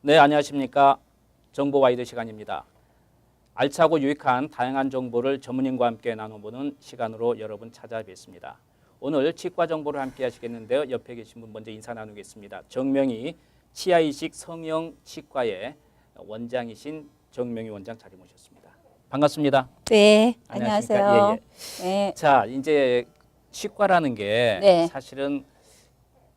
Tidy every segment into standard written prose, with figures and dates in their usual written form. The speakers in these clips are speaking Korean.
네, 안녕하십니까. 정보 와이드 시간입니다. 알차고 유익한 다양한 정보를 전문인과 함께 나눠보는 시간으로 여러분 찾아뵙습니다. 오늘 치과 정보를 함께 하시겠는데요. 옆에 계신 분 먼저 인사 나누겠습니다. 정명희 치아이식 성형치과의 원장이신 정명희 원장 자리 모셨습니다. 반갑습니다. 네, 안녕하십니까? 안녕하세요. 예, 예. 네. 자, 이제 치과라는 게 네. 사실은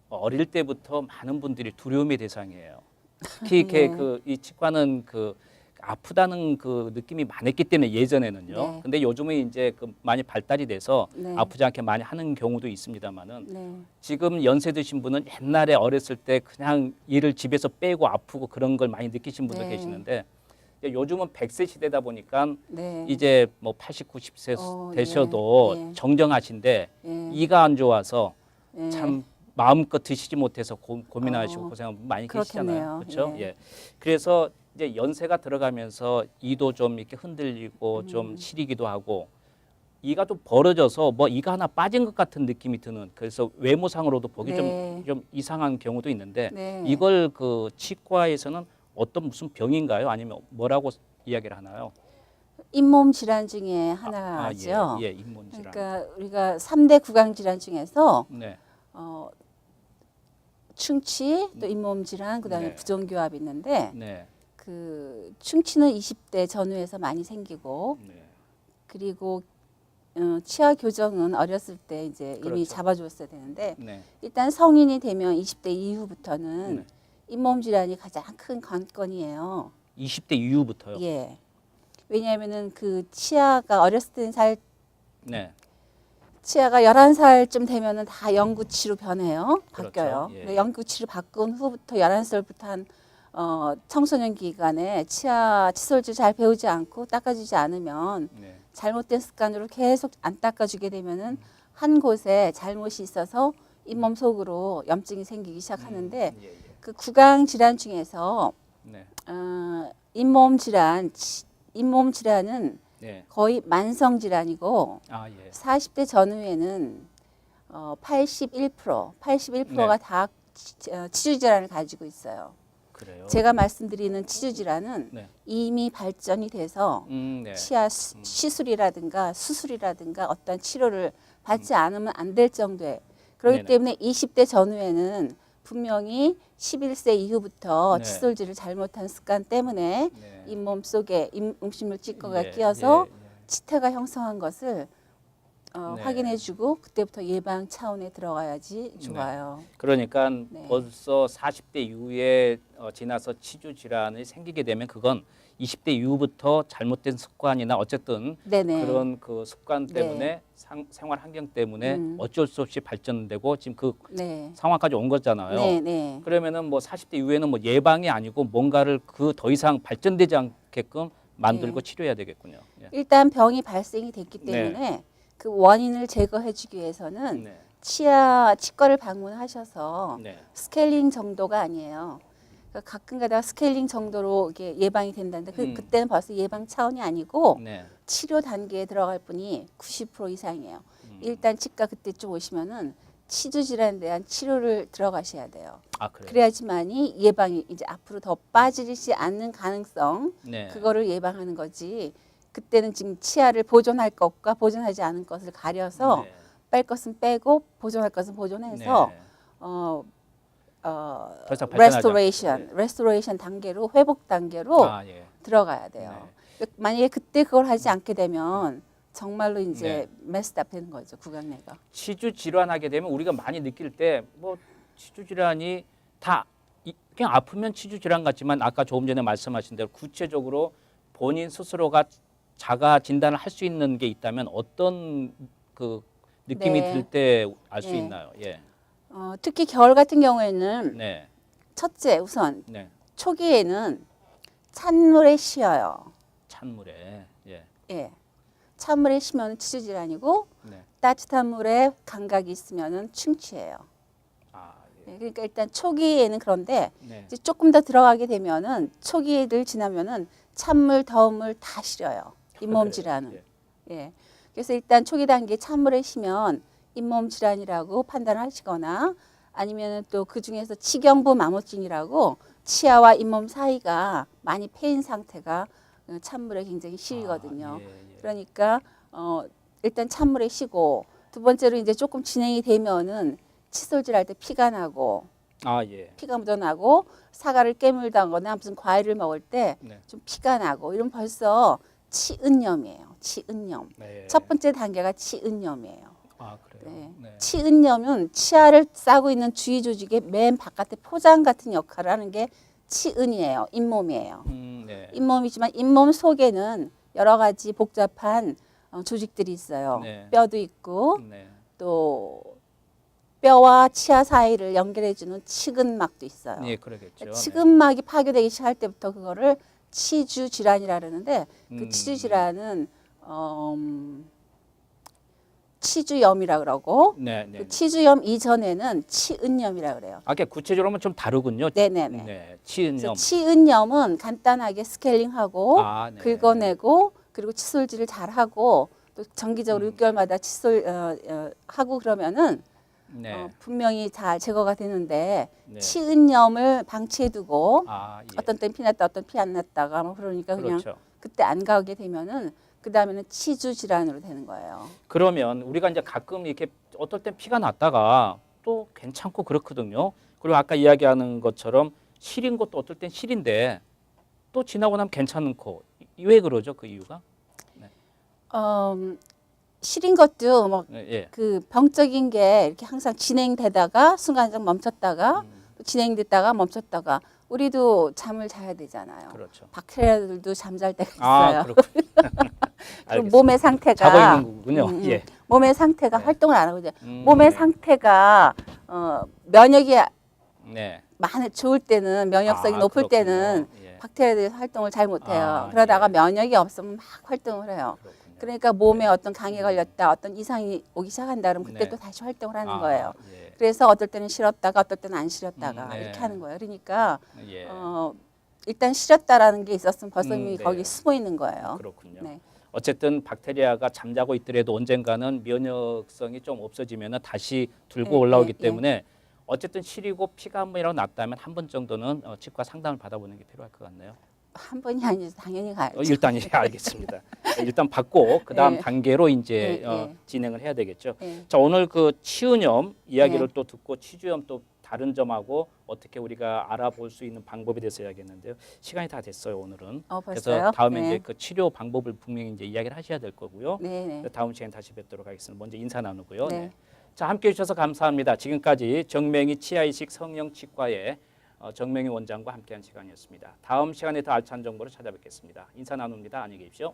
어릴 때부터 많은 분들이 두려움의 대상이에요. 특히 이렇게 네. 이 치과는 아프다는 그 느낌이 많았기 때문에 예전에는요. 네. 근데 요즘은 이제 많이 발달이 돼서 네. 아프지 않게 많이 하는 경우도 있습니다만은 네. 지금 연세 드신 분은 옛날에 어렸을 때 그냥 이를 집에서 빼고 아프고 그런 걸 많이 느끼신 분들 네. 계시는데 이제 요즘은 100세 시대다 보니까 네. 이제 뭐 80, 90세 되셔도 예. 정정하신데 예. 이가 안 좋아서 예. 참 마음껏 드시지 못해서 고민하시고 어, 고생하는 분 많이 그렇겠네요. 계시잖아요. 그렇죠? 예. 예. 그래서 이제 연세가 들어가면서 이도 좀 이렇게 흔들리고 좀 시리기도 하고 이가 좀 벌어져서 뭐 이가 하나 빠진 것 같은 느낌이 드는 그래서 외모상으로도 보기 네. 좀 이상한 경우도 있는데 네. 이걸 그 치과에서는 어떤 무슨 병인가요? 아니면 뭐라고 이야기를 하나요? 잇몸 질환 중에 하나죠. 예, 잇몸 질환. 그러니까 우리가 3대 구강 질환 중에서 네. 충치, 또 잇몸 질환, 그다음에 네. 부종교합이 있는데 네. 그 충치는 20대 전후에서 많이 생기고 네. 그리고 치아 교정은 어렸을 때 이제 이미 그렇죠. 잡아줬어야 되는데 네. 일단 성인이 되면 20대 이후부터는 네. 잇몸 질환이 가장 큰 관건이에요. 20대 이후부터요. 예. 왜냐하면은 그 치아가 어렸을 때는 잘 네. 치아가 11살쯤 되면은 다 영구치로 변해요. 그렇죠. 바뀌어요. 예. 근데 영구치로 바꾼 후부터 11살부터 한 청소년 기간에 치아 칫솔질 잘 배우지 않고 닦아주지 않으면 네. 잘못된 습관으로 계속 안 닦아주게 되면은 한 곳에 잘못이 있어서 잇몸 속으로 염증이 생기기 시작하는데 예, 예. 그 구강 질환 중에서 네. 잇몸 질환은 네. 거의 만성 질환이고 아, 예. 40대 전후에는 81%가 네. 다 치주 질환을 가지고 있어요. 그래요. 제가 말씀드리는 치주 질환은 네. 이미 발전이 돼서 네. 치아 시술이라든가 수술이라든가 어떤 치료를 받지 않으면 안 될 정도에 그렇기 네네. 때문에 20대 전후에는 분명히 11세 이후부터 네. 칫솔질을 잘못한 습관 때문에 네. 잇몸 속에 음식물 찌꺼기가 예, 끼어서 예, 예. 치태가 형성한 것을 네. 확인해주고 그때부터 예방 차원에 들어가야지 좋아요. 그러니까 네. 벌써 40대 이후에 지나서 치주 질환이 생기게 되면 그건 20대 이후부터 잘못된 습관이나 어쨌든 네네. 그런 그 습관 네. 때문에 생활 환경 때문에 어쩔 수 없이 발전되고 지금 그 네. 상황까지 온 거잖아요. 네네. 그러면은 뭐 40대 이후에는 뭐 예방이 아니고 뭔가를 그 더 이상 발전되지 않게끔 만들고 네. 치료해야 되겠군요. 예. 일단 병이 발생이 됐기 네. 때문에 그 원인을 제거해주기 위해서는 네. 치과를 방문하셔서 네. 스케일링 정도가 아니에요. 그러니까 가끔가다 스케일링 정도로 이게 예방이 된다는데 그때는 벌써 예방 차원이 아니고 네. 치료 단계에 들어갈 분이 90% 이상이에요. 일단 치과 그때쯤 오시면은 치주 질환에 대한 치료를 들어가셔야 돼요. 아, 그래요. 그래야지만이 예방이 이제 앞으로 더 빠지지 않는 가능성 네. 그거를 예방하는 거지. 그때는 지금 치아를 보존할 것과 보존하지 않은 것을 가려서 네. 뺄 것은 빼고 보존할 것은 보존해서 네. 어, 더 이상 발전하지 않고. 레스토레이션 단계로 회복 단계로 아, 예. 들어가야 돼요. 만약에 그때 그걸 하지 않게 되면 정말로 이제 메스다 되는 거죠, 구강내가. 치주 질환하게 되면 우리가 많이 느낄 때 뭐 치주 질환이 다 그냥 아프면 치주 질환 같지만 아까 조금 전에 말씀하신 대로 구체적으로 본인 스스로가 자가 진단을 할 수 있는 게 있다면 어떤 그 느낌이 네. 들 때 알 수 네. 있나요? 예. 특히 겨울 같은 경우에는 네. 첫째 우선 네. 초기에는 찬물에 쉬어요. 찬물에. 예. 예. 찬물에 쉬면 치주 질환이고 네. 따뜻한 물에 감각이 있으면은 충치예요. 아, 예. 예, 그러니까 일단 초기에는 그런데 네. 이제 조금 더 들어가게 되면은 초기를 지나면은 찬물, 더운 물 다 싫어요. 잇몸 질환은. 예. 예. 그래서 일단 초기 단계 찬물에 쉬면 잇몸 질환이라고 판단을 하시거나 아니면 또 그 중에서 치경부 마모증이라고 치아와 잇몸 사이가 많이 패인 상태가 찬물에 굉장히 시리거든요. 예, 예. 그러니까 일단 찬물에 쉬고 두 번째로 이제 조금 진행이 되면은 칫솔질 할 때 피가 나고 예. 피가 묻어나고 사과를 깨물다거나 무슨 과일을 먹을 때 좀 네. 피가 나고 이런 벌써 치은염이에요. 치은염. 네. 첫 번째 단계가 치은염이에요. 그래요. 네. 네. 치은염은 치아를 싸고 있는 주위 조직의 맨 바깥에 포장 같은 역할을 하는 게 치은이에요. 잇몸이에요. 네. 잇몸이지만 잇몸 속에는 여러 가지 복잡한 조직들이 있어요. 네. 뼈도 있고 네. 또 뼈와 치아 사이를 연결해주는 치근막도 있어요. 예, 그러겠죠. 치근막이 파괴되기 시작할 때부터 그거를 치주 질환이라 그러는데 그 치주 질환은 치주염이라 그러고 네, 네. 그 치주염 이전에는 치은염이라 그래요. 아까 구체적으로 하면 좀 다르군요. 네네네. 네. 치은염. 그래서 치은염은 간단하게 스케일링하고 네. 긁어내고 그리고 칫솔질을 잘하고 또 정기적으로 6개월마다 칫솔 하고 그러면은 네. 분명히 잘 제거가 되는데 네. 치은염을 방치해두고 예. 어떤 때는 피 났다 어떤 피 안 났다가 뭐 그러니까 그냥 그렇죠. 그때 안 가게 되면은 그 다음에는 치주 질환으로 되는 거예요. 그러면 우리가 이제 가끔 이렇게 어떨 땐 피가 났다가 또 괜찮고 그렇거든요. 그리고 아까 이야기하는 것처럼 시린 것도 어떨 땐 시린데 또 지나고 나면 괜찮고 왜 그러죠? 그 이유가? 시린 것도 뭐 예. 그 병적인 게 이렇게 항상 진행되다가 순간적 멈췄다가 또 진행됐다가 멈췄다가 우리도 잠을 자야 되잖아요. 그렇죠. 박테리아들도 잠잘 때가 있어요. 그렇군요. 그리고 몸의 상태가 자고 있는 거군요. 예. 몸의 상태가 네. 활동을 안 하고 이제 몸의 네. 상태가 면역이 네. 좋을 때는 면역성이 높을 그렇군요. 때는 예. 박테리아들이 활동을 잘 못해요. 예. 그러다가 면역이 없으면 막 활동을 해요. 그렇군요. 그러니까 몸에 어떤 강에 걸렸다, 어떤 이상이 오기 시작한다 그러면 그때 네. 또 다시 활동을 하는 거예요. 예. 그래서 어떨 때는 싫었다가 어떨 때는 안 싫었다가 네. 이렇게 하는 거예요. 그러니까 예. 일단 싫었다라는 게 있었으면 벌써 이미 네. 거기 숨어 있는 거예요. 그렇군요. 네. 어쨌든 박테리아가 잠자고 있더라도 언젠가는 면역성이 좀 없어지면 다시 들고 예, 올라오기 예, 때문에 어쨌든 시리고 피가 한 번이라도 났다면 한 번 정도는 치과 상담을 받아보는 게 필요할 것 같네요. 한 번이 아니죠. 당연히 가야죠. 일단 예, 알겠습니다. 일단 받고 그 다음 예. 단계로 이제 예. 진행을 해야 되겠죠. 예. 자, 오늘 그 치은염 이야기를 네. 또 듣고 치주염 또 다른 점하고 어떻게 우리가 알아볼 수 있는 방법에 대해서 이야기했는데요. 시간이 다 됐어요, 오늘은. 벌써요? 그래서 다음에 네. 이제 그 치료 방법을 분명히 이제 이야기를 하셔야 될 거고요. 네. 다음 시간에 다시 뵙도록 하겠습니다. 먼저 인사 나누고요. 네. 네. 자, 함께 해주셔서 감사합니다. 지금까지 정명희 치아이식 성형치과의 정명희 원장과 함께한 시간이었습니다. 다음 시간에 더 알찬 정보로 찾아뵙겠습니다. 인사 나눕니다. 안녕히 계십시오.